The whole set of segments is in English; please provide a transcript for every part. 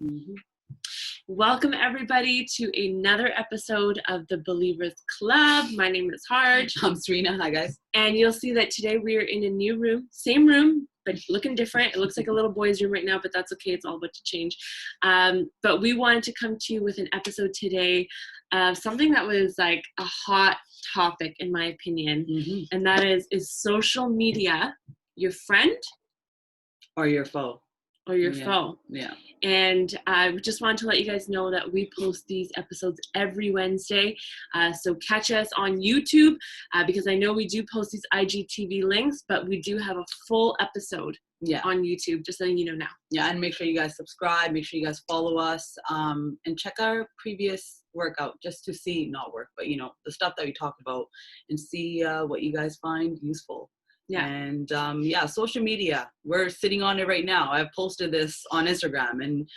Mhm. Welcome everybody to another episode of the Believers Club. My name is Harj. I'm Serena. Hi, guys. And you'll see that today we are in a new room, same room, but looking different. It looks like a little boys' room right now, but that's okay. It's all about to change. But we wanted to come to you with an episode today of something that was like a hot topic, in my opinion. Mm-hmm. And that is social media your friend Or your foe. or your foe? Yeah. And I just wanted to let you guys know that we post these episodes every Wednesday. So catch us on YouTube because I know we do post these IGTV links, but we do have a full episode on YouTube, just letting you know now. Yeah, and make sure you guys subscribe. Make sure you guys follow us and check our previous workout just to see, not work, but, the stuff that we talked about and see what you guys find useful. Yeah. And social media, we're sitting on it right now. I've posted this on Instagram, and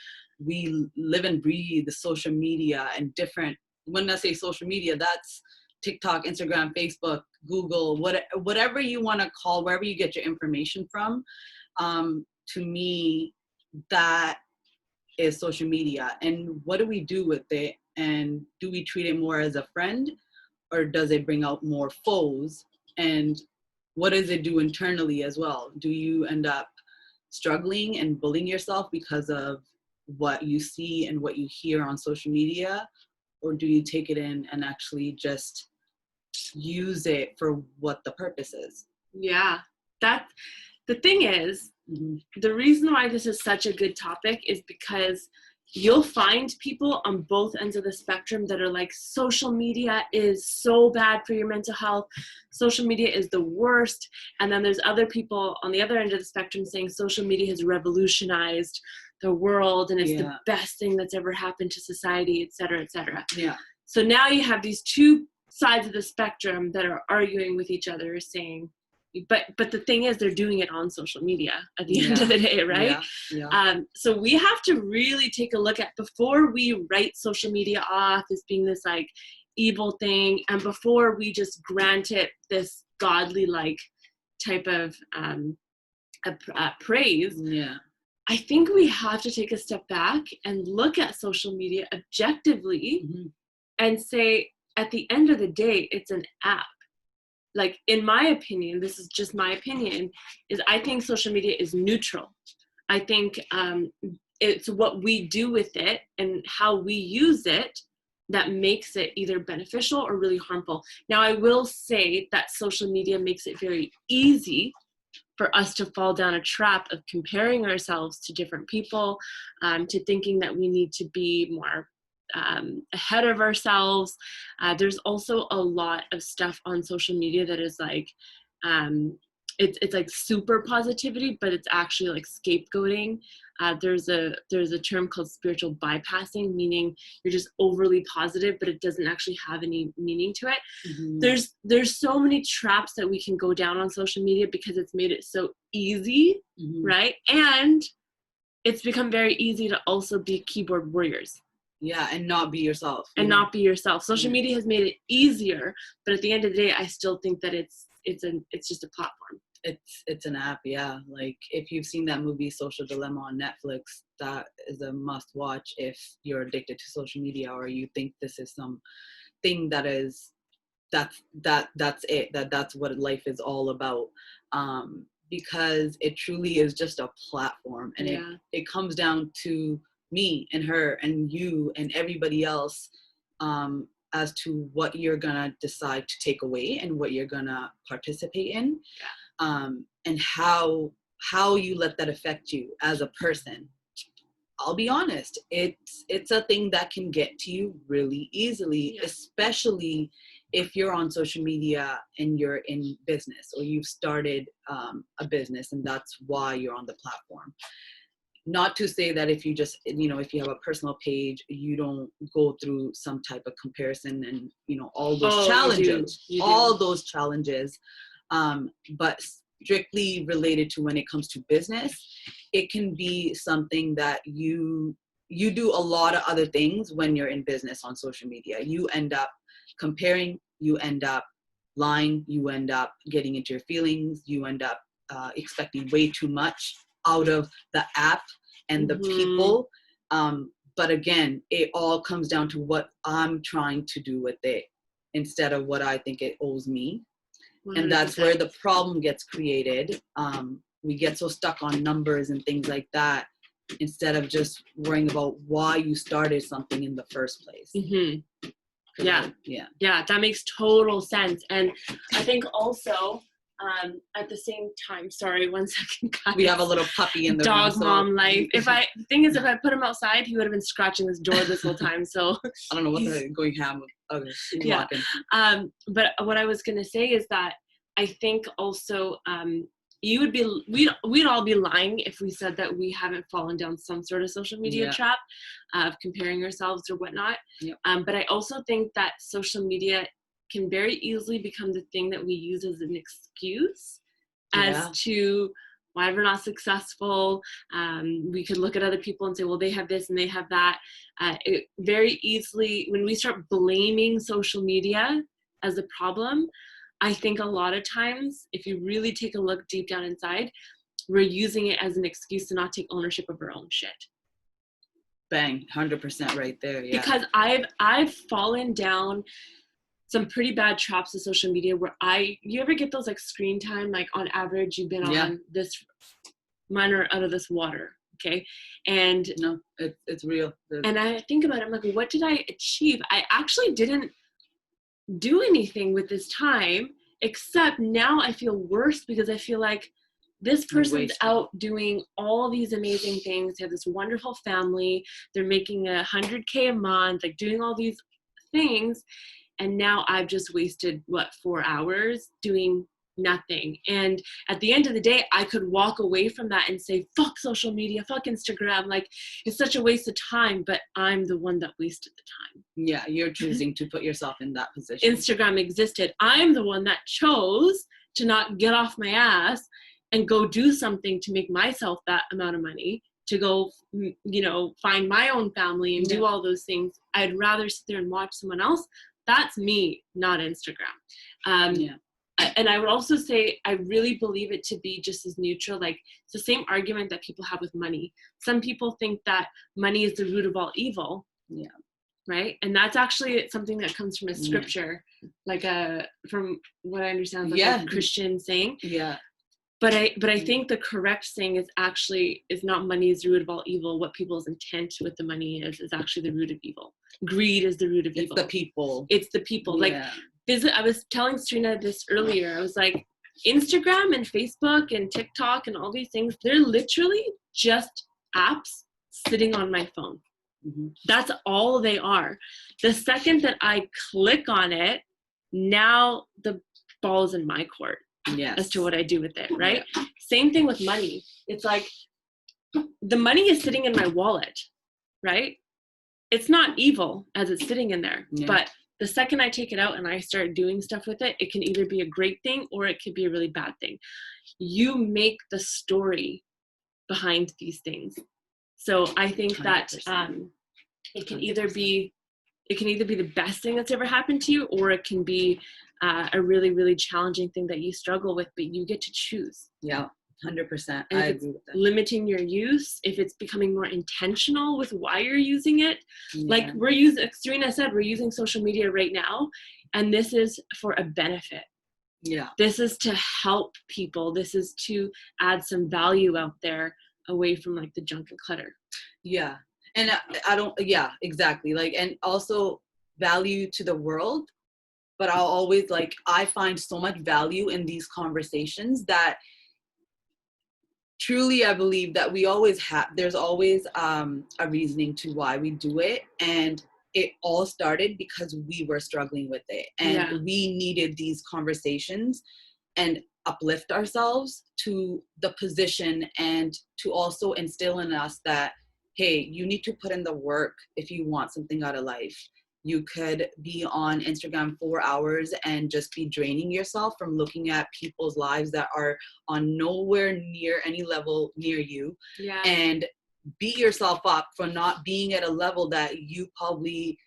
we live and breathe the social media and different, when I say social media, that's TikTok, Instagram, Facebook, Google, whatever you want to call, wherever you get your information from. To me, that is social media. And what do we do with it? And do we treat it more as a friend, or does it bring out more foes? And what does it do internally as well? Do you end up struggling and bullying yourself because of what you see and what you hear on social media? Or do you take it in and actually just use it for what the purpose is? Yeah, the thing is, the reason why this is such a good topic is because you'll find people on both ends of the spectrum that are like, social media is so bad for your mental health. Social media is the worst. And then there's other people on the other end of the spectrum saying social media has revolutionized the world and it's the best thing that's ever happened to society, et cetera, et cetera. Yeah. So now you have these two sides of the spectrum that are arguing with each other, saying, but the thing is, they're doing it on social media at the end of the day, right? So we have to really take a look at, before we write social media off as being this like evil thing, and before we just grant it this godly like type of praise. Yeah. I think we have to take a step back and look at social media objectively and say, at the end of the day, it's an app. Like, in my opinion, this is just my opinion, is I think social media is neutral. I think it's what we do with it and how we use it that makes it either beneficial or really harmful. Now, I will say that social media makes it very easy for us to fall down a trap of comparing ourselves to different people, to thinking that we need to be more ahead of ourselves. There's also a lot of stuff on social media that is like, it's like super positivity, but it's actually like scapegoating. There's a term called spiritual bypassing, meaning you're just overly positive, but it doesn't actually have any meaning to it. There's so many traps that we can go down on social media because it's made it so easy, right? And it's become very easy to also be keyboard warriors. Yeah, and not be yourself. Not be yourself. Social media has made it easier, but at the end of the day, I still think that it's just a platform. It's an app, yeah. Like, if you've seen that movie Social Dilemma on Netflix, that is a must watch if you're addicted to social media, or you think this is some thing that's it, that's what life is all about. Because it truly is just a platform, and it comes down to me and her and you and everybody else, as to what you're gonna decide to take away and what you're gonna participate in, and how you let that affect you as a person. I'll be honest, it's a thing that can get to you really easily, especially if you're on social media and you're in business, or you've started a business and that's why you're on the platform. Not to say that if you just, if you have a personal page, you don't go through some type of comparison and, all those challenges, you do. all those challenges. But strictly related to when it comes to business, it can be something that you do a lot of other things when you're in business on social media. You end up comparing, you end up lying, you end up getting into your feelings, you end up expecting way too much out of the app and the people But again, it all comes down to what I'm trying to do with it instead of what I think it owes me. 100%. And that's where the problem gets created. We get so stuck on numbers and things like that instead of just worrying about why you started something in the first place. Mm-hmm. Yeah. Yeah. Yeah, that makes total sense. And I think also, at the same time, sorry, 1 second, guys. We have a little puppy in the dog room, mom life. The thing is, if I put him outside, he would have been scratching this door this whole time. So I don't know what they're going ham. Okay, yeah. But what I was gonna say is that I think also we'd all be lying if we said that we haven't fallen down some sort of social media trap of comparing ourselves or whatnot. Yep. But I also think that social media can very easily become the thing that we use as an excuse as to why we're not successful. We could look at other people and say, well, they have this and they have that. It very easily, when we start blaming social media as a problem, I think a lot of times, if you really take a look deep down inside, we're using it as an excuse to not take ownership of our own shit. Bang, 100% right there. Yeah. Because I've fallen down some pretty bad traps of social media where you ever get those like screen time, like on average you've been on this, mine are out of this water, okay? And no, it's real. And I think about it, I'm like, what did I achieve? I actually didn't do anything with this time, except now I feel worse because I feel like this person's out doing all these amazing things. They have this wonderful family. They're making $100K a month, like doing all these things. And now I've just wasted 4 hours doing nothing. And at the end of the day, I could walk away from that and say, fuck social media, fuck Instagram. Like, it's such a waste of time, but I'm the one that wasted the time. Yeah, you're choosing to put yourself in that position. Instagram existed. I'm the one that chose to not get off my ass and go do something to make myself that amount of money, to go, find my own family and do all those things. I'd rather sit there and watch someone else. That's me, not Instagram. And I would also say, I really believe it to be just as neutral. Like, it's the same argument that people have with money. Some people think that money is the root of all evil. Yeah. Right? And that's actually something that comes from a scripture, like from what I understand, like a Christian saying. Yeah. But I think the correct saying is not money is the root of all evil. What people's intent with the money is actually the root of evil. Greed is the root of evil. It's the people. It's the people. Like, I was telling Serena this earlier. I was like, Instagram and Facebook and TikTok and all these things, they're literally just apps sitting on my phone. Mm-hmm. That's all they are. The second that I click on it, now the ball's in my court. Yes. As to what I do with it, right? Yeah. Same thing with money. It's like the money is sitting in my wallet, right? It's not evil as it's sitting in there, but the second I take it out and I start doing stuff with it, it can either be a great thing or it could be a really bad thing. You make the story behind these things. So I think 100%. That it can either be the best thing that's ever happened to you, or it can be a really, really challenging thing that you struggle with, but you get to choose. Yeah, 100%. I agree with that. Limiting your use, if it's becoming more intentional with why you're using it. Like Serena said, we're using social media right now, and this is for a benefit. Yeah. This is to help people. This is to add some value out there away from like the junk and clutter. Yeah. And exactly. Like, and also value to the world. But I'll always I find so much value in these conversations that truly I believe that we always there's always a reasoning to why we do it. And it all started because we were struggling with it. And we needed these conversations and uplift ourselves to the position and to also instill in us that, hey, you need to put in the work if you want something out of life. You could be on Instagram 4 hours and just be draining yourself from looking at people's lives that are on nowhere near any level near you. Yeah. And beat yourself up for not being at a level that you probably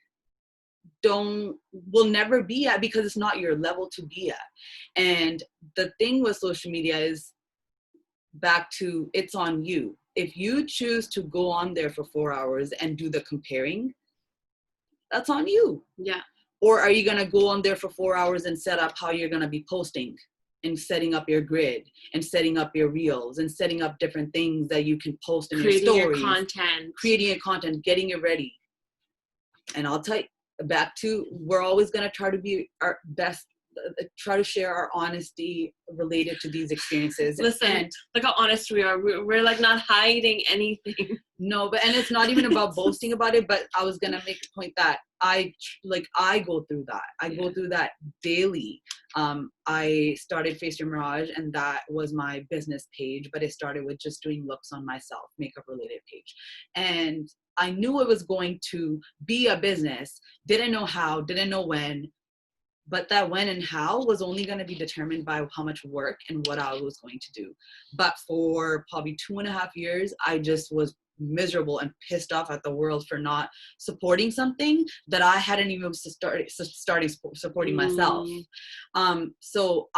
will never be at because it's not your level to be at. And the thing with social media is back to, it's on you. If you choose to go on there for 4 hours and do the comparing, that's on you. Yeah. Or are you going to go on there for 4 hours and set up how you're going to be posting and setting up your grid and setting up your reels and setting up different things that you can post in your stories, creating your content, getting it ready. And I'll tell you, back to, we're always going to try to be our best, try to share our honesty related to these experiences. Listen, and look how honest we are. We're like not hiding anything. No, but, and it's not even about boasting about it, but I was going to make a point that I go through that. I go through that daily. I started Face Your Mirage, and that was my business page, but it started with just doing looks on myself, makeup related page. And I knew it was going to be a business. Didn't know how, didn't know when, but that when and how was only going to be determined by how much work and what I was going to do. But for probably 2.5 years, I just was miserable and pissed off at the world for not supporting something that I hadn't even started supporting myself. So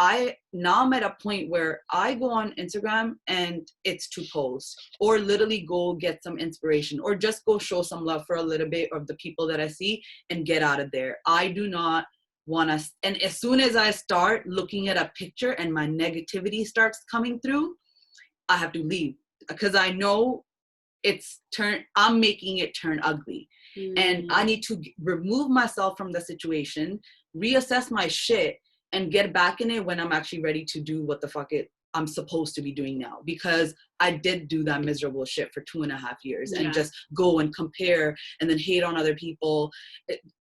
now I'm at a point where I go on Instagram and it's to post, or literally go get some inspiration, or just go show some love for a little bit of the people that I see and get out of there. I do not want to, and as soon as I start looking at a picture and my negativity starts coming through, I have to leave, because I know I'm making it turn ugly. And I need to remove myself from the situation, reassess my shit, and get back in it when I'm actually ready to do what the fuck I'm supposed to be doing now. Because I did do that miserable shit for 2.5 years and just go and compare and then hate on other people.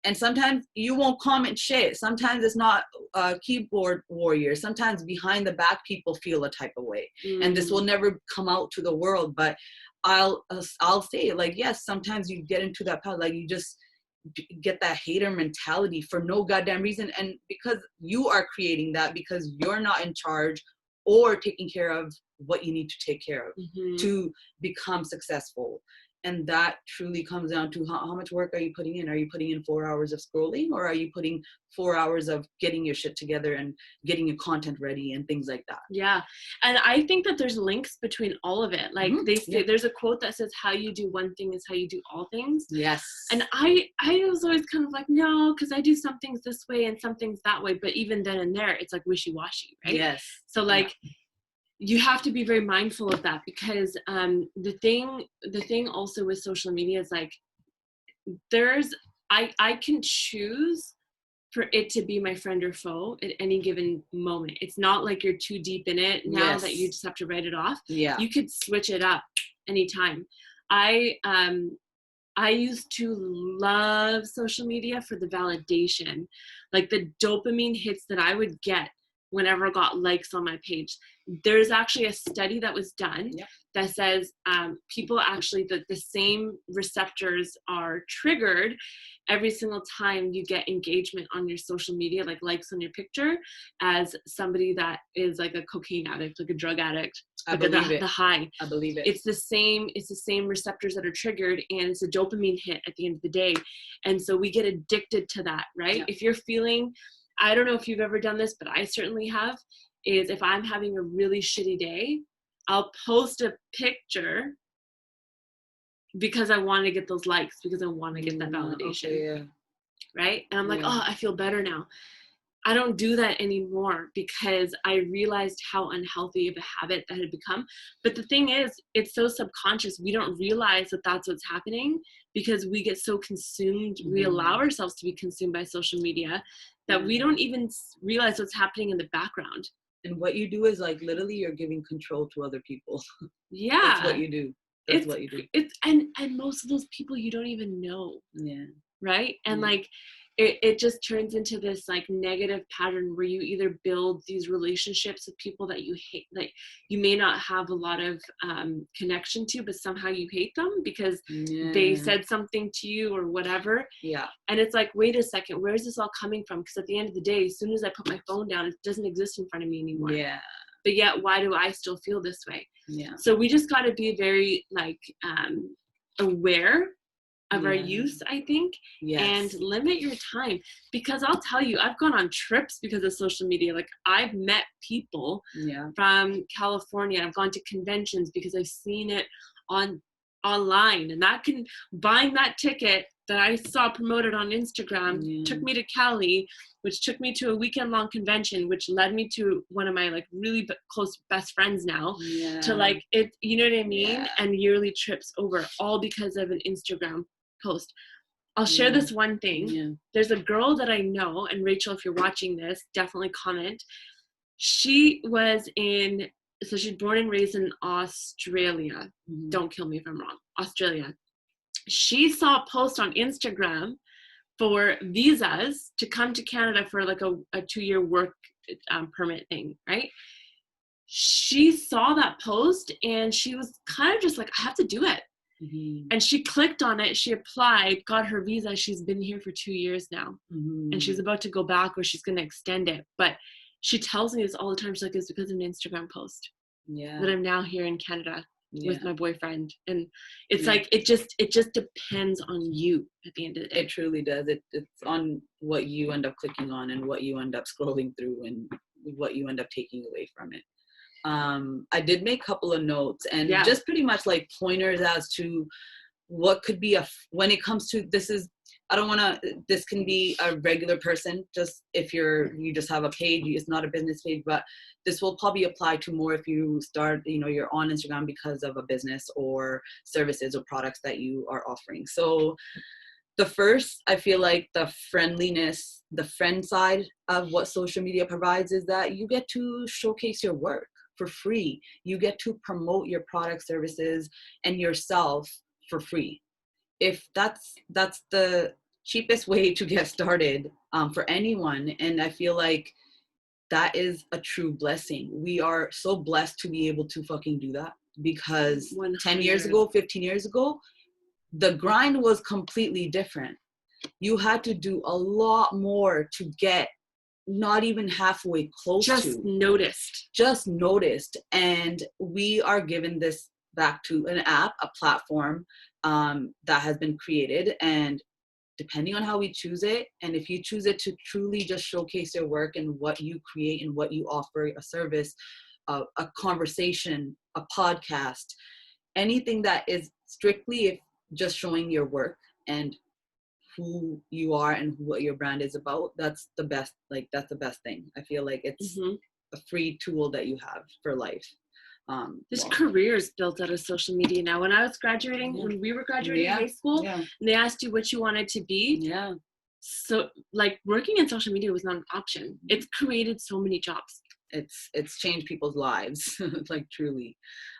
And sometimes you won't comment shit. Sometimes it's not keyboard warrior. Sometimes behind the back people feel a type of way. And this will never come out to the world, but I'll say, like, yes, sometimes you get into that path, like you just get that hater mentality for no goddamn reason, and because you are creating that, because you're not in charge or taking care of what you need to take care of to become successful. And that truly comes down to how much work are you putting in? Are you putting in 4 hours of scrolling, or are you putting 4 hours of getting your shit together and getting your content ready and things like that? Yeah. And I think that there's links between all of it. Like they say, there's a quote that says, how you do one thing is how you do all things. Yes. And I was always kind of like, no, because I do some things this way and some things that way. But even then and there, it's like wishy-washy, right? Yes. So like, you have to be very mindful of that, because the thing also with social media is like, I can choose for it to be my friend or foe at any given moment. It's not like you're too deep in it now that you just have to write it off. Yeah. You could switch it up anytime. I used to love social media for the validation, like the dopamine hits that I would get whenever I got likes on my page. There's actually a study that was done that says people actually, the same receptors are triggered every single time you get engagement on your social media, like likes on your picture, as somebody that is like a cocaine addict, like a drug addict. I believe it. The high. I believe it. It's the same receptors that are triggered, and it's a dopamine hit at the end of the day. And so we get addicted to that, right? Yeah. If you're feeling, I don't know if you've ever done this, but I certainly have, is if I'm having a really shitty day, I'll post a picture because I want to get those likes, because I want to get that validation. Okay, right? And I'm like, oh, I feel better now. I don't do that anymore because I realized how unhealthy of a habit that had become. But the thing is, it's so subconscious. We don't realize that that's what's happening because we get so consumed. We allow ourselves to be consumed by social media that we don't even realize what's happening in the background. And what you do is like literally you're giving control to other people. Yeah. That's what you do. That's what you do. It's and most of those people you don't even know. Yeah. Right? And like it just turns into this like negative pattern where you either build these relationships with people that you hate, like you may not have a lot of connection to, but somehow you hate them because they said something to you or whatever. Yeah. And it's like, wait a second, where is this all coming from? Because at the end of the day, as soon as I put my phone down, it doesn't exist in front of me anymore. Yeah. But yet, why do I still feel this way? Yeah. So we just got to be very like aware of our use, I think. Yes. And limit your time, because I'll tell you, I've gone on trips because of social media. Like, I've met people from California. I've gone to conventions because I've seen it online, and buying that ticket that I saw promoted on Instagram took me to Cali, which took me to a weekend-long convention, which led me to one of my like really close best friends now, to like it, you know what I mean? And yearly trips over, all because of an Instagram post. I'll share this one thing. There's a girl that I know, and Rachel, if you're watching this, definitely comment. She's born and raised in Australia. Don't kill me if I'm wrong. Australia. She saw a post on Instagram for visas to come to Canada for like a 2-year work permit thing, right? She saw that post and she was kind of just like, I have to do it. And she clicked on it, she applied, got her visa. She's been here for 2 years now, and she's about to go back, or she's going to extend it. But she tells me this all the time. She's like, it's because of an Instagram post that I'm now here in Canada with my boyfriend. And it's like, it just depends on you at the end of the day. It truly does. It's on what you end up clicking on and what you end up scrolling through and what you end up taking away from it. I did make a couple of notes and just pretty much like pointers as to what could be when it comes to this can be a regular person, just if you just have a page, it's not a business page, but this will probably apply to more if you start, you're on Instagram because of a business or services or products that you are offering. So the first, I feel like the friendliness, the friend side of what social media provides is that you get to showcase your work for free. You get to promote your product, services, and yourself for free. If that's the cheapest way to get started for anyone. And I feel like that is a true blessing. We are so blessed to be able to fucking do that, because 100. 10 years ago, 15 years ago, the grind was completely different. You had to do a lot more to get not even halfway close just noticed. And we are given this back to an app, a platform that has been created, and depending on how we choose it, and if you choose it to truly just showcase your work and what you create and what you offer, a service, a conversation, a podcast, anything that is strictly just showing your work and who you are and what your brand is about, that's the best thing. I feel like it's a free tool that you have for life. There's careers built out of social media now. When I was graduating, when we were graduating high school, and they asked you what you wanted to be. So like working in social media was not an option. It's created so many jobs. It's changed people's lives, like truly.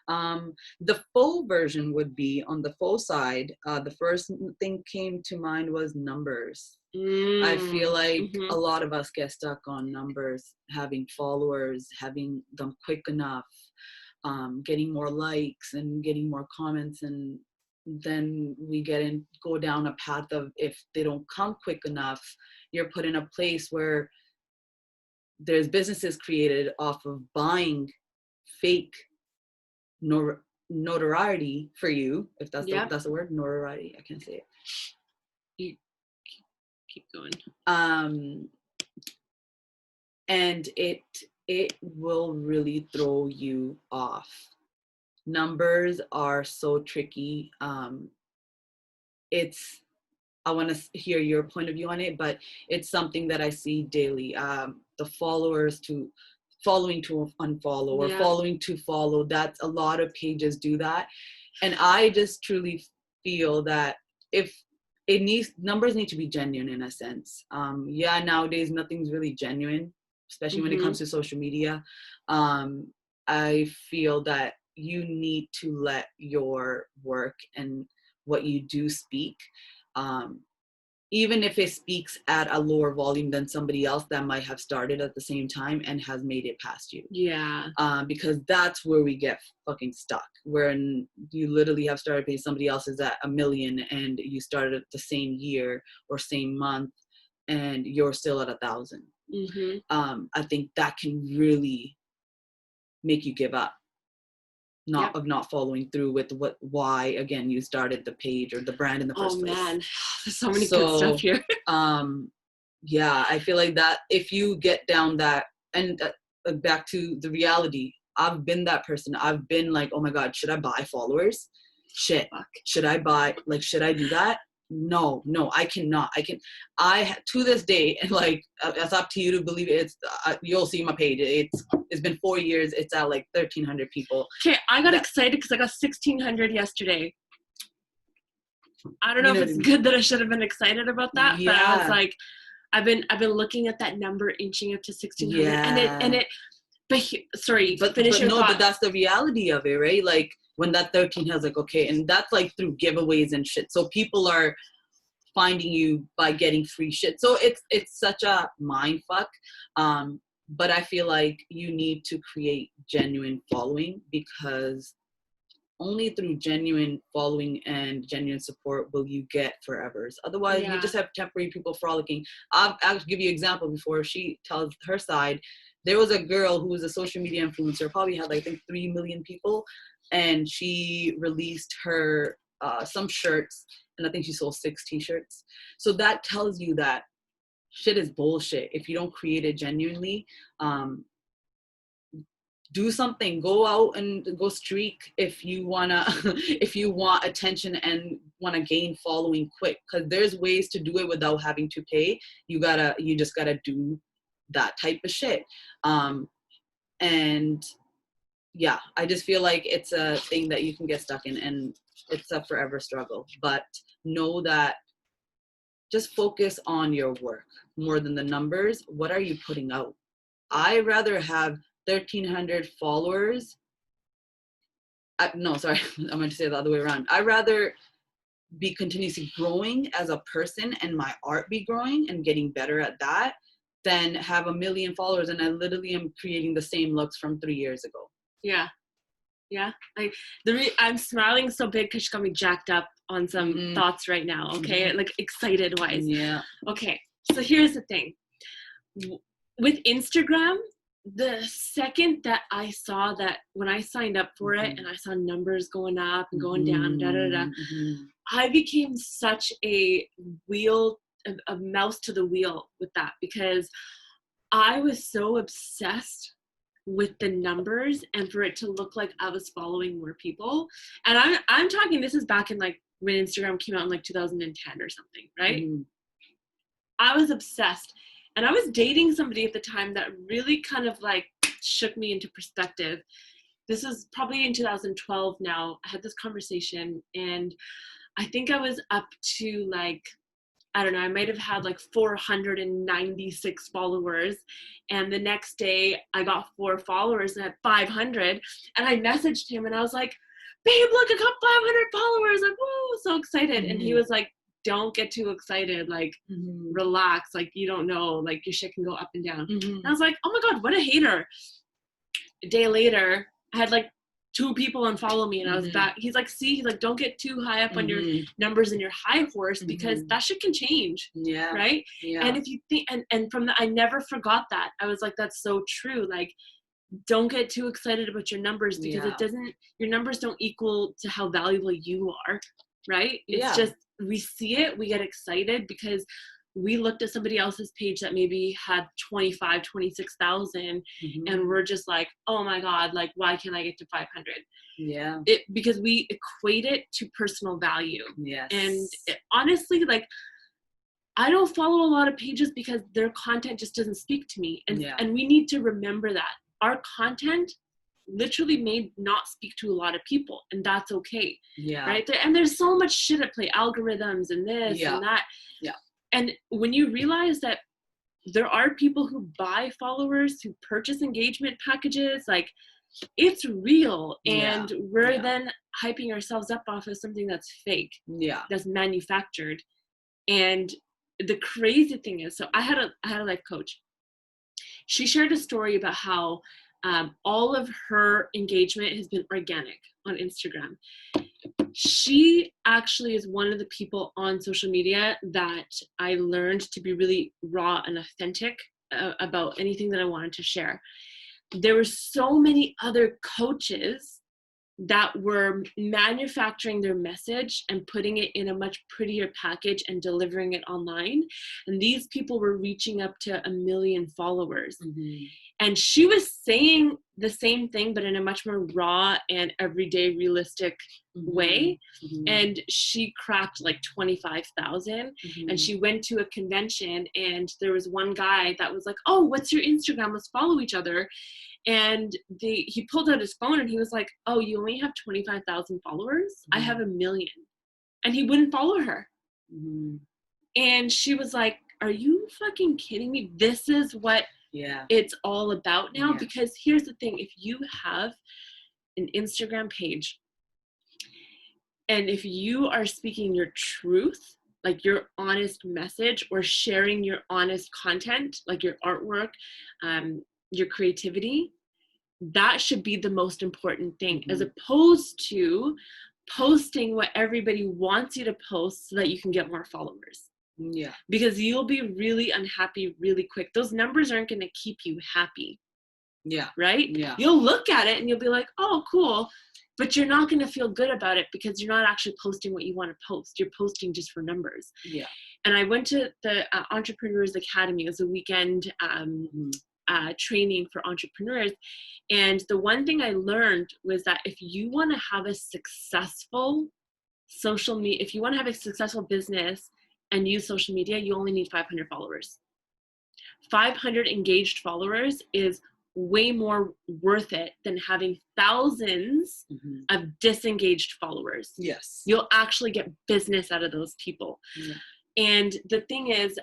The full version would be on the full side. The first thing came to mind was numbers. I feel like a lot of us get stuck on numbers, having followers, having them quick enough, getting more likes and getting more comments, and then we go down a path of, if they don't come quick enough, you're put in a place where there's businesses created off of buying fake notoriety for you, if that's the word, notoriety. I can't say it. You keep going. And it will really throw you off. Numbers are so tricky. I want to hear your point of view on it, but it's something that I see daily. The following to unfollow or following to follow. That's a lot of pages do that. And I just truly feel that numbers need to be genuine in a sense. Nowadays nothing's really genuine, especially when it comes to social media. I feel that you need to let your work and what you do speak. Even if it speaks at a lower volume than somebody else that might have started at the same time and has made it past you. Because that's where we get fucking stuck, when you literally have started paying somebody else's at 1 million and you started at the same year or same month and you're still at 1,000. I think that can really make you give up. not following through with why again you started the page or the brand in the first place. Man, there's so many good stuff here. Yeah, I feel like that if you get down that, and back to the reality, I've been that person. I've been like, oh my God, should I buy followers? Shit. Fuck. Should I do that? No, I cannot. To this day, and like, it's up to you to believe it. It's, you'll see my page. It's been 4 years. It's at like 1,300 people. Okay, I got excited because I got 1,600 yesterday. I don't know if it's good that I should have been excited about that, but I was like, I've been looking at that number inching up to 1,600, and it. But that's the reality of it, right? Like when that 13 has like, okay, and that's like through giveaways and shit. So people are finding you by getting free shit. So it's such a mind fuck. But I feel like you need to create genuine following, because only through genuine following and genuine support will you get forevers. Otherwise, you just have temporary people frolicking. I'll give you an example before she tells her side. There was a girl who was a social media influencer, probably had, I think, 3 million people. And she released her some shirts, and I think she sold 6 t-shirts. So that tells you that shit is bullshit. If you don't create it genuinely, do something, go out and go streak if you want attention and want to gain following quick, because there's ways to do it without having to pay. You just gotta do that type of shit. And yeah, I just feel like it's a thing that you can get stuck in, and it's a forever struggle. But know that just focus on your work more than the numbers. What are you putting out? I rather have 1,300 followers. No, sorry, I'm going to say it the other way around. I'd rather be continuously growing as a person and my art be growing and getting better at that than have 1 million followers and I literally am creating the same looks from 3 years ago. Yeah. Like I'm smiling so big because she got me jacked up on some thoughts right now. Okay, like excited wise. Yeah. Okay, so here's the thing. With Instagram, the second that I saw that when I signed up for it and I saw numbers going up and going down, I became such a mouse to the wheel with that, because I was so obsessed with the numbers and for it to look like I was following more people. And I'm talking, this is back in like when Instagram came out in like 2010 or something, right? I was obsessed. And I was dating somebody at the time that really kind of like shook me into perspective. This is probably in 2012 now. I had this conversation and I think I was up to like, I don't know, I might have had like 496 followers. And the next day I got 4 followers and I had 500. And I messaged him and I was like, babe, look, I got 500 followers. Like, whoa, so excited. And he was like, don't get too excited, like relax, like you don't know, like your shit can go up and down. And I was like, oh my God, what a hater. A day later I had like 2 people unfollow me and I was back. He's like, don't get too high up on your numbers and your high horse, because that shit can change. Right. And if you think and from that, I never forgot that. I was like, that's so true. Like, don't get too excited about your numbers, because your numbers don't equal to how valuable you are. Right. It's just, we see it, we get excited because we looked at somebody else's page that maybe had 25, 26,000 and we're just like, oh my God, like, why can't I get to 500? Because we equate it to personal value. And honestly, like, I don't follow a lot of pages because their content just doesn't speak to me. And we need to remember that our content literally may not speak to a lot of people, and that's okay. Right. And there's so much shit at play, algorithms and this and that. And when you realize that there are people who buy followers, who purchase engagement packages, like, it's real. And we're then hyping ourselves up off of something that's fake, that's manufactured. And the crazy thing is, so I had a life coach. She shared a story about how all of her engagement has been organic on Instagram. She actually is one of the people on social media that I learned to be really raw and authentic about anything that I wanted to share. There were so many other coaches that were manufacturing their message and putting it in a much prettier package and delivering it online. And these people were reaching up to 1 million followers. Mm-hmm. And she was saying the same thing, but in a much more raw and everyday realistic way. Mm-hmm. And she cracked like 25,000. Mm-hmm. And she went to a convention, and there was one guy that was like, oh, what's your Instagram? Let's follow each other. And he pulled out his phone and he was like, oh, you only have 25,000 followers? Mm-hmm. I have 1 million. And he wouldn't follow her. Mm-hmm. And she was like, are you fucking kidding me? This is what it's all about now. Because here's the thing, if you have an Instagram page and if you are speaking your truth, like your honest message, or sharing your honest content, like your artwork, your creativity, that should be the most important thing, mm-hmm. as opposed to posting what everybody wants you to post so that you can get more followers. Yeah. Because you'll be really unhappy really quick. Those numbers aren't going to keep you happy. Yeah. Right? Yeah. You'll look at it and you'll be like, oh, cool. But you're not going to feel good about it because you're not actually posting what you want to post. You're posting just for numbers. Yeah. And I went to the Entrepreneurs Academy. It was a weekend training for entrepreneurs. And the one thing I learned was that if you want to have a successful social media, if you want to have a successful business and use social media, you only need 500 followers. 500 engaged followers is way more worth it than having thousands mm-hmm. of disengaged followers. Yes. You'll actually get business out of those people. Yeah. And the thing is,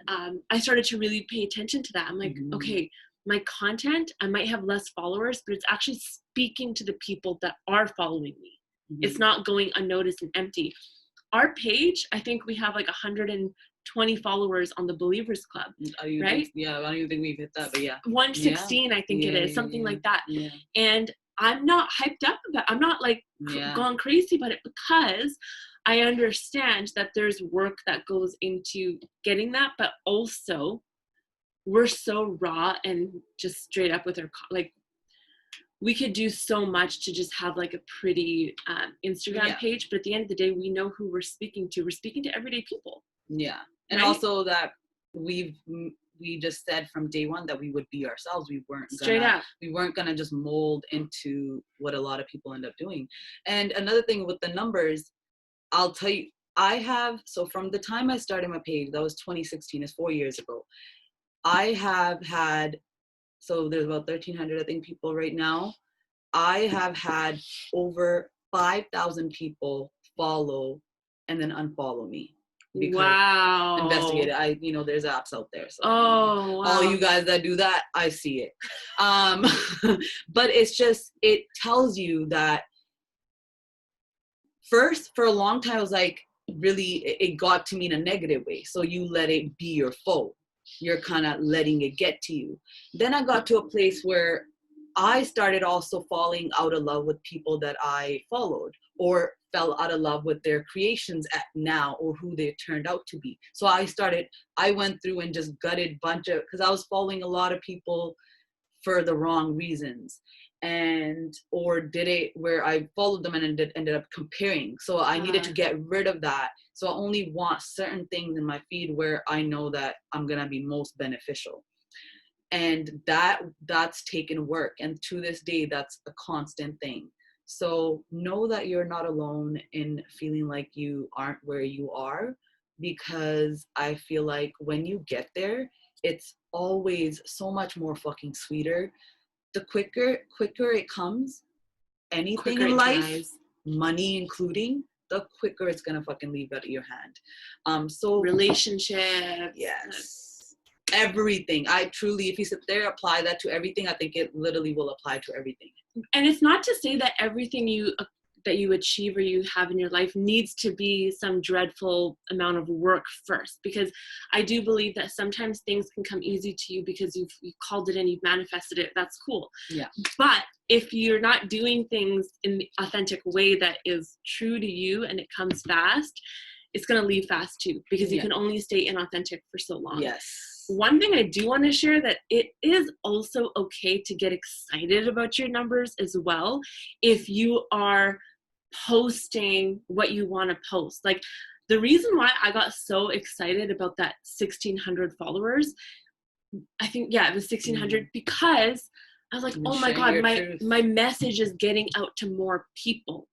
I started to really pay attention to that. I'm like, mm-hmm. okay, my content, I might have less followers, but it's actually speaking to the people that are following me. Mm-hmm. It's not going unnoticed and empty. Our page, I think we have like 120 followers on the Believers Club, right? I don't even think we've hit that, but yeah. 116, I think it is, something like that. Yeah. And I'm not hyped up about it. I'm not like gone crazy about it because I understand that there's work that goes into getting that, but also we're so raw and just straight up with our, like, we could do so much to just have like a pretty Instagram page, but at the end of the day, we know who we're speaking to. We're speaking to everyday people. Yeah. And also that we just said from day one that we would be ourselves. We weren't gonna just mold into what a lot of people end up doing. And another thing with the numbers, I'll tell you, so from the time I started my page, that was 2016, it's 4 years ago. I have had, so there's about 1,300, I think, people right now. I have had over 5,000 people follow and then unfollow me. Wow. Investigate it. There's apps out there. So wow. All you guys that do that, I see it. But it's just, it tells you that first, for a long time, I was like, really, it got to me in a negative way. So you let it be your foe. You're kind of letting it get to you. Then I got to a place where I started also falling out of love with people that I followed, or fell out of love with their creations at now, or who they turned out to be. So I went through and just gutted because I was following a lot of people for the wrong reasons, or did it where I followed them and ended up comparing. So I needed to get rid of that. So I only want certain things in my feed where I know that I'm going to be most beneficial. And that's taken work. And to this day, that's a constant thing. So know that you're not alone in feeling like you aren't where you are, because I feel like when you get there, it's always so much more fucking sweeter. The quicker it comes, anything in life, money including, the quicker it's gonna fucking leave out of your hand. So relationships, yes, everything. I truly, if you sit there, apply that to everything, I think it literally will apply to everything. And it's not to say that everything you achieve or you have in your life needs to be some dreadful amount of work first, because I do believe that sometimes things can come easy to you because you've called it and you've manifested it. That's cool. Yeah. But if you're not doing things in the authentic way that is true to you and it comes fast, it's going to leave fast too, because you can only stay inauthentic for so long. Yes. one thing I do want to share, that it is also okay to get excited about your numbers as well if you are posting what you want to post. Like, the reason why I got so excited about that 1,600 followers, I think, yeah, it was 1,600, because I was like, oh my God, my message is getting out to more people,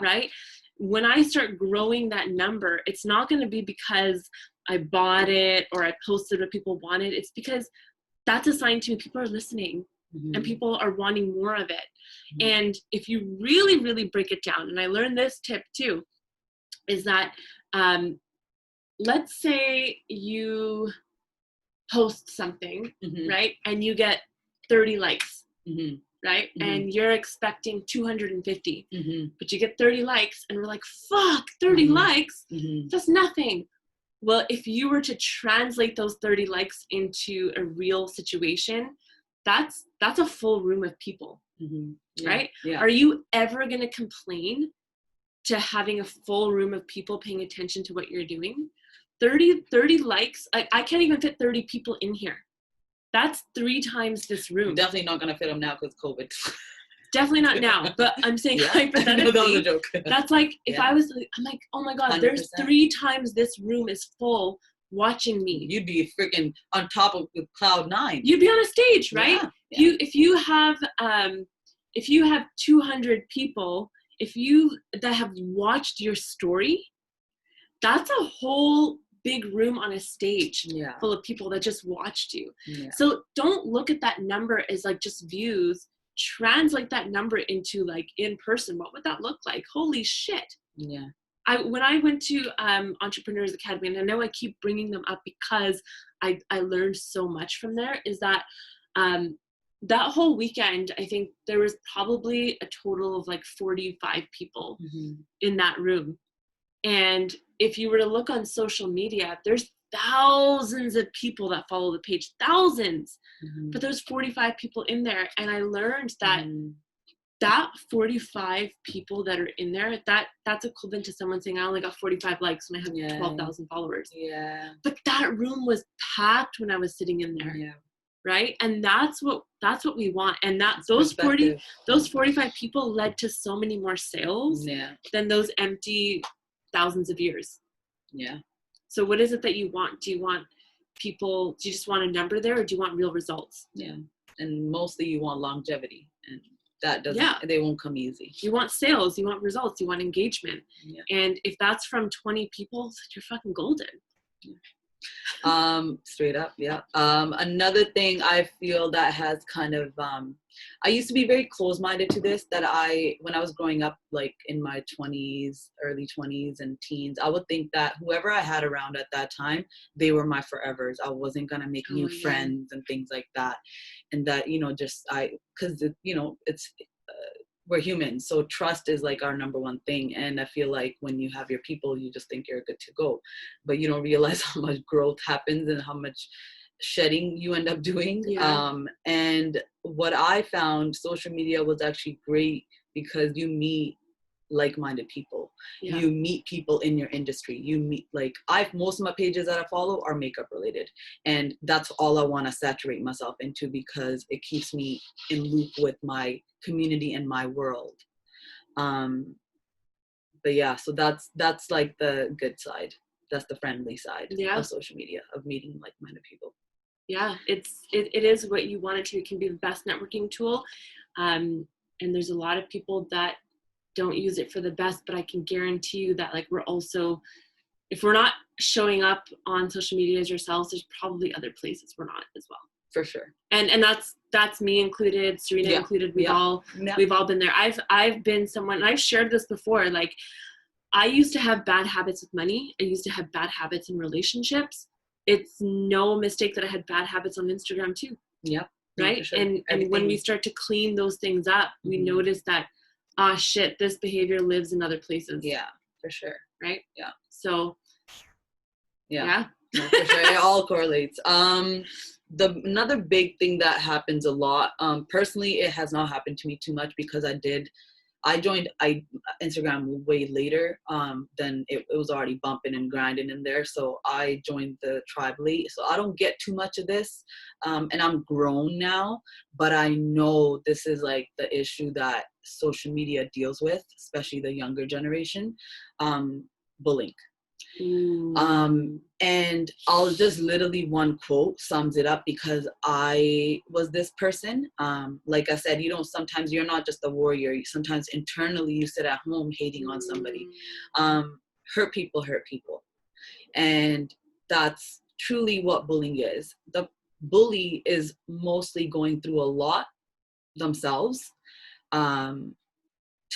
right? When I start growing that number, it's not going to be because I bought it or I posted what people wanted. It's because that's a sign to me people are listening, and people are wanting more of it. And if you really, really break it down, and I learned this tip too, is that let's say you post something, right? And you get 30 likes, right? And you're expecting 250, but you get 30 likes, and we're like, fuck, 30 likes? That's nothing. Well, if you were to translate those 30 likes into a real situation, that's a full room of people, right? Are you ever going to complain to having a full room of people paying attention to what you're doing? 30 likes, I can't even fit 30 people in here. That's 3 times this room. Definitely not going to fit them now because COVID. Definitely not now, but I'm saying hypothetically, that was a joke. That's like, if I was, I'm like, oh my God, 100%. There's 3 times this room is full watching me. You'd be freaking on top of cloud 9. You'd be on a stage, right? Yeah. If you have 200 people, that have watched your story, that's a whole big room on a stage full of people that just watched you. So don't look at that number as like just views. Translate that number into like in person. What would that look like? Holy shit. When I went to Entrepreneurs Academy, and I know I keep bringing them up because I learned so much from there, is that that whole weekend, I think there was probably a total of like 45 people in that room. And if you were to look on social media, there's thousands of people that follow the page, thousands, but there's 45 people in there. And I learned that that 45 people that are in there, that's equivalent to someone saying, I only got 45 likes when I have 12,000 followers. But that room was packed when I was sitting in there. Right? And that's what we want. And those 45 people led to so many more sales than those empty thousands of years. So what is it that you want? Do you want people, do you just want a number there, or do you want real results? And mostly you want longevity, and that doesn't, they won't come easy. You want sales, you want results, you want engagement. And if that's from 20 people, you're fucking golden. Straight up. Another thing I feel that has kind of I used to be very close-minded to this, that when I was growing up, like in my 20s, early 20s and teens, I would think that whoever I had around at that time, they were my forevers. I wasn't gonna make new friends and things like that. And that, because it's we're humans, so trust is like our number one thing. And I feel like when you have your people, you just think you're good to go, but you don't realize how much growth happens and how much shedding you end up doing. And what I found, social media was actually great because you meet like-minded people. You meet people in your industry. You meet, like, most of my pages that I follow are makeup related, and that's all I want to saturate myself into because it keeps me in loop with my community and my world. But yeah, so that's like the good side. That's the friendly side of social media, of meeting like-minded people. It is what you want it to. It can be the best networking tool, and there's a lot of people that don't use it for the best, but I can guarantee you that, like, we're also, if we're not showing up on social media as yourselves, there's probably other places we're not as well. For sure. And that's me included, Serena included. We've all been there. I've been someone, and I've shared this before, like, I used to have bad habits with money. I used to have bad habits in relationships. It's no mistake that I had bad habits on Instagram too. Right? Sure. And when we start to clean those things up, we notice that, shit, this behavior lives in other places. For sure. Right? So no, for sure. It all correlates. Another big thing that happens a lot, personally, it has not happened to me too much because I did I joined Instagram way later than it was already bumping and grinding in there. So I joined the tribe late. So I don't get too much of this. And I'm grown now, but I know this is like the issue that social media deals with, especially the younger generation, bullying. And I'll just literally one quote sums it up, because I was this person. Like I said, sometimes you're not just a warrior. Sometimes internally you sit at home hating on somebody. Hurt people. And that's truly what bullying is. The bully is mostly going through a lot themselves, to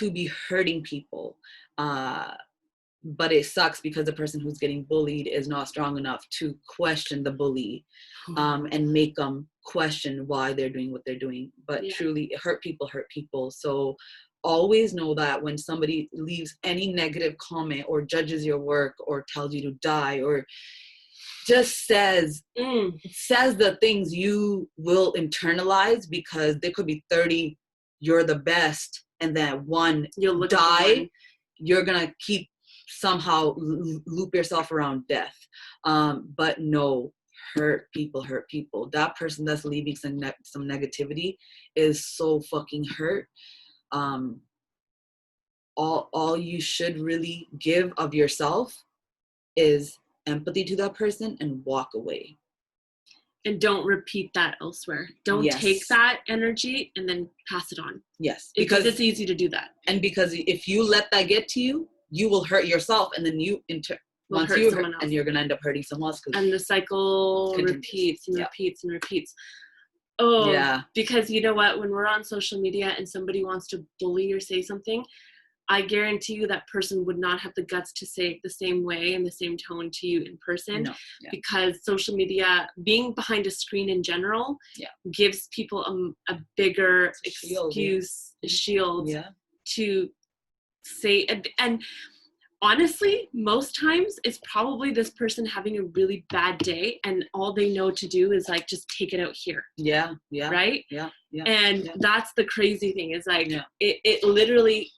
be hurting people. But it sucks because the person who's getting bullied is not strong enough to question the bully, and make them question why they're doing what they're doing. But truly, hurt people. So always know that when somebody leaves any negative comment or judges your work or tells you to die or just says the things you will internalize, because there could be 30, you're the best, and then one you'll die, you're gonna keep somehow loop yourself around death. But no, hurt people. That person that's leaving some negativity is so fucking hurt. All you should really give of yourself is empathy to that person and walk away. And don't repeat that elsewhere. Don't take that energy and then pass it on. Yes. Because it's easy to do that. And because if you let that get to you, you will hurt yourself, and then once you hurt, and you're going to end up hurting someone else. And the cycle repeats and repeats and repeats. Oh, yeah. Because you know what? When we're on social media and somebody wants to bully or say something, I guarantee you that person would not have the guts to say it the same way and the same tone to you in person. No. Yeah. Because social media, being behind a screen in general, gives people a bigger shield to say. And honestly, most times it's probably this person having a really bad day, and all they know to do is like just take it out here. Yeah. Right? Yeah. And that's the crazy thing, is like it literally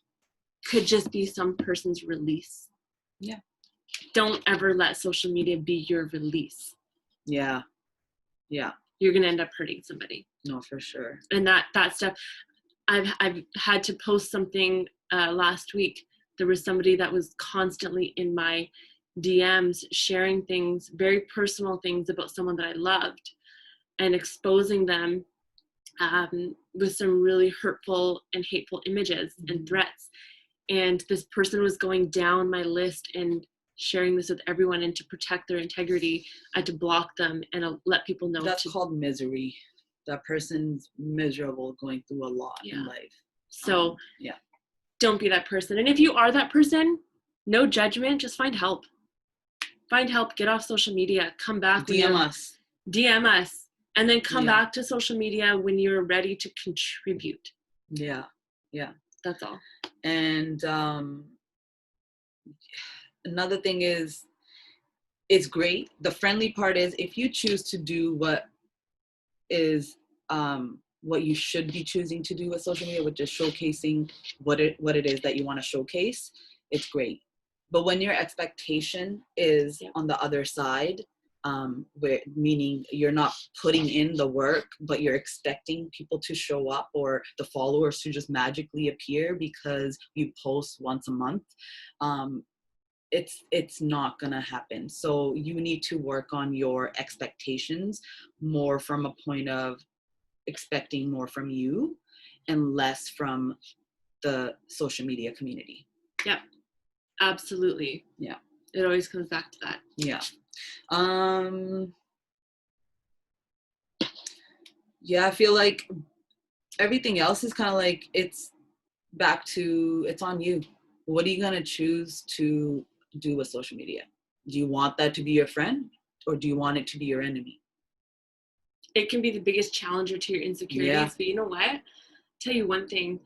could just be some person's release. Yeah. Don't ever let social media be your release. Yeah. You're gonna end up hurting somebody. No, for sure. And that stuff, I've had to post something last week. There was somebody that was constantly in my DMs sharing things, very personal things about someone that I loved, and exposing them with some really hurtful and hateful images and threats. And this person was going down my list and sharing this with everyone, and to protect their integrity, I had to block them and let people know. That's called misery. That person's miserable, going through a lot in life. So don't be that person. And if you are that person, no judgment, just find help. Get off social media, come back. DM us, and then come back to social media when you're ready to contribute. Yeah. That's all. And another thing is, it's great. The friendly part is, if you choose to do what is what you should be choosing to do with social media, which is showcasing what it is that you want to showcase, it's great. But when your expectation is on the other side, meaning you're not putting in the work, but you're expecting people to show up, or the followers to just magically appear because you post once a month, it's not gonna happen. So you need to work on your expectations more from a point of expecting more from you and less from the social media community. Yep, absolutely. Yeah, it always comes back to that. Yeah. I feel like everything else is kind of like, it's on you. What are you going to choose to do with social media? Do you want that to be your friend, or do you want it to be your enemy? It can be the biggest challenger to your insecurities, but you know what? I'll tell you one thing.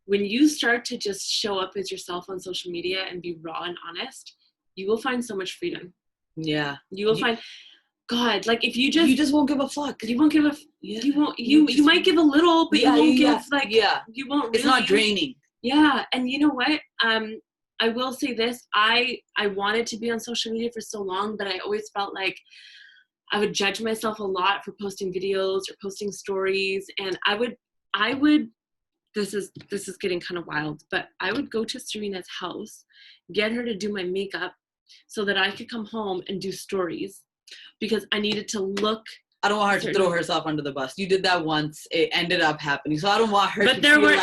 When you start to just show up as yourself on social media and be raw and honest, you will find so much freedom. Yeah. You will find, God, like if you just won't give a fuck. You might give a little, but you won't give you won't really. It's not draining. Yeah, and you know what? I will say this. I wanted to be on social media for so long, but I always felt like I would judge myself a lot for posting videos or posting stories, and I would this is getting kind of wild, but I would go to Serena's house, get her to do my makeup so that I could come home and do stories because I needed to look. I don't want her to throw herself under the bus. You did that once. It ended up happening. So I don't want her to feel like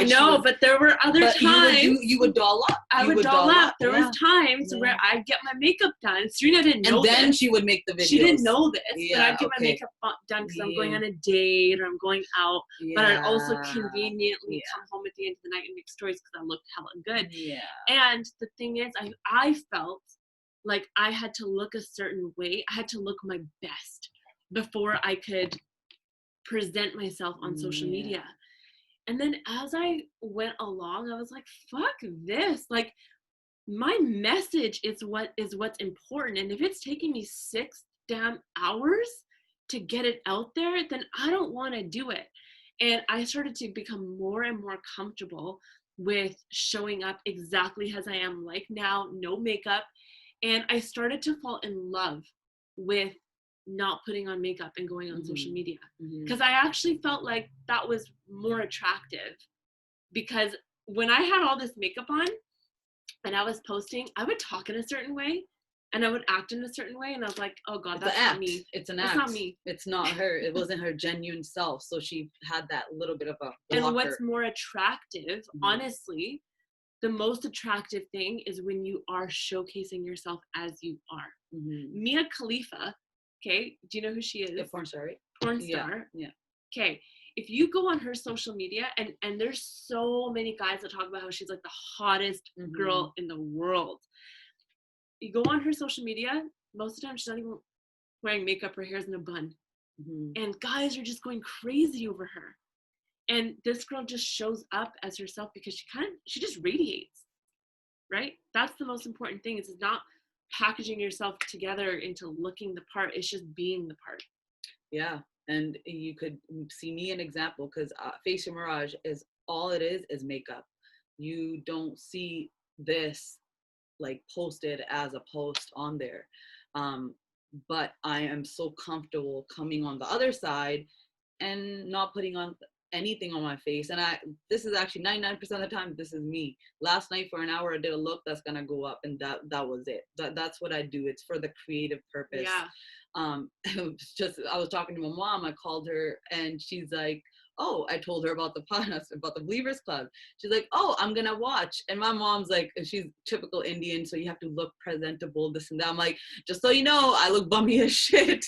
but there were other times. You would doll up. I would doll up. There was times where I'd get my makeup done. Serena didn't know this. And then she would make the videos. She didn't know this. But I'd get my makeup done because I'm going on a date or I'm going out. But I'd also conveniently come home at the end of the night and make stories because I looked hella good. Yeah. And the thing is, I felt like I had to look a certain way. I had to look my best before I could present myself on social media. And then as I went along, I was like, fuck this. Like, my message is what's important. And if it's taking me 6 damn hours to get it out there, then I don't want to do it. And I started to become more and more comfortable with showing up exactly as I am, like now, no makeup. And I started to fall in love with not putting on makeup and going on social media, because I actually felt like that was more attractive. Because when I had all this makeup on and I was posting, I would talk in a certain way and I would act in a certain way, and I was like, oh god, that's not me. It's an act. It's not me. It's not her. It wasn't her genuine self. So she had that little bit of a blocker. And what's more attractive, honestly, the most attractive thing is when you are showcasing yourself as you are. Mia Khalifa, okay, do you know who she is? A porn star, right? Porn star. Yeah. Okay, if you go on her social media, and there's so many guys that talk about how she's like the hottest girl in the world. You go on her social media, most of the time she's not even wearing makeup, her hair's in a bun. And guys are just going crazy over her. And this girl just shows up as herself because she just radiates, right? That's the most important thing. It's not packaging yourself together into looking the part. It's just being the part. Yeah. And you could see me an example, because Facial Mirage is all it is makeup. You don't see this like posted as a post on there. But I am so comfortable coming on the other side and not putting on anything on my face. And this is actually 99% of the time, this is me. Last night for an hour I did a look that's gonna go up, and that was it. That's what I do. It's for the creative purpose. Just I was talking to my mom, I called her and she's like, oh, I told her about the podcast, about the Believers Club. She's like, oh, I'm gonna watch. And my mom's like, she's typical Indian, so you have to look presentable, this and that. I'm like, just so you know, I look bummy as shit.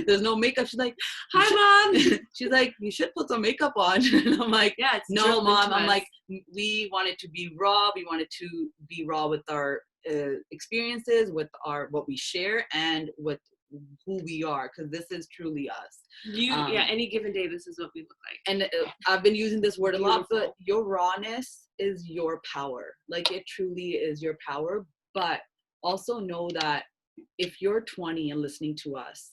There's no makeup. She's like, hi mom. She's like, you should put some makeup on. And I'm like, yeah, it's no mom. I'm like, we wanted to be raw. We wanted to be raw with our experiences, with what we share, and with who we are, because this is truly us. Any given day, this is what we look like. And I've been using this word a lot, but your rawness is your power. Like, it truly is your power. But also know that if you're 20 and listening to us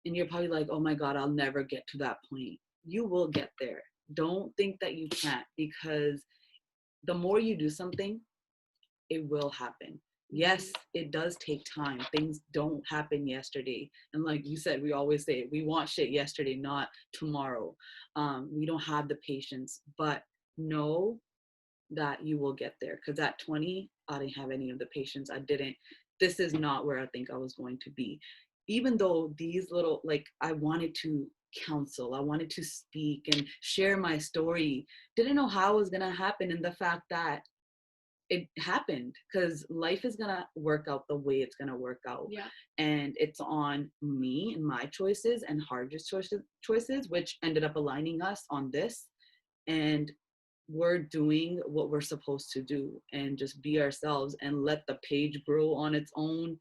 and you're probably like, oh my god, I'll never get to that point, you will get there. Don't think that you can't, because the more you do something, it will happen. Yes, it does take time. Things don't happen yesterday. And like you said, we always say, we want shit yesterday, not tomorrow. We don't have the patience, but know that you will get there. Because at 20, I didn't have any of the patience. This is not where I think I was going to be. Even though these little, like, I wanted to counsel, I wanted to speak and share my story. Didn't know how it was going to happen. And the fact that it happened, because life is gonna work out the way it's gonna work out. And it's on me and my choices and Harj's choices, which ended up aligning us on this. And we're doing what we're supposed to do and just be ourselves and let the page grow on its own.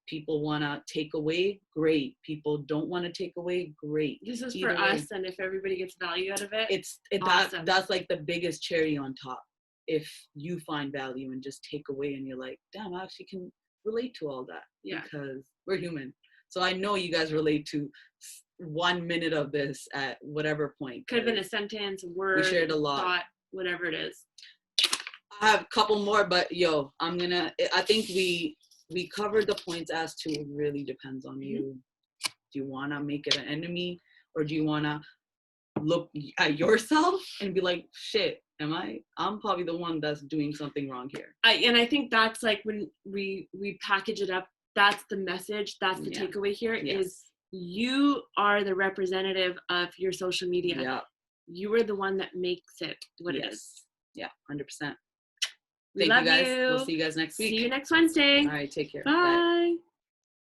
People want to take away, great. People don't want to take away, great. This is for us, and if everybody gets value out of it, awesome. That's like the biggest cherry on top. If you find value and just take away and you're like, damn, I actually can relate to all that, because we're human. So I know you guys relate to 1 minute of this at whatever point. Could have been a sentence, a word, we shared a lot. thought, whatever it is. I have a couple more, but I think we covered the points as to it really depends on you. Do you want to make it an enemy, or do you want to look at yourself and be like, shit, I'm probably the one that's doing something wrong here. I think that's like when we package it up, that's the message, that's the takeaway here, is you are the representative of your social media. Yeah. You are the one that makes it what it is. Yeah, 100%. Thank you guys. We'll see you guys next week. See you next Wednesday. All right, take care. Bye. Bye.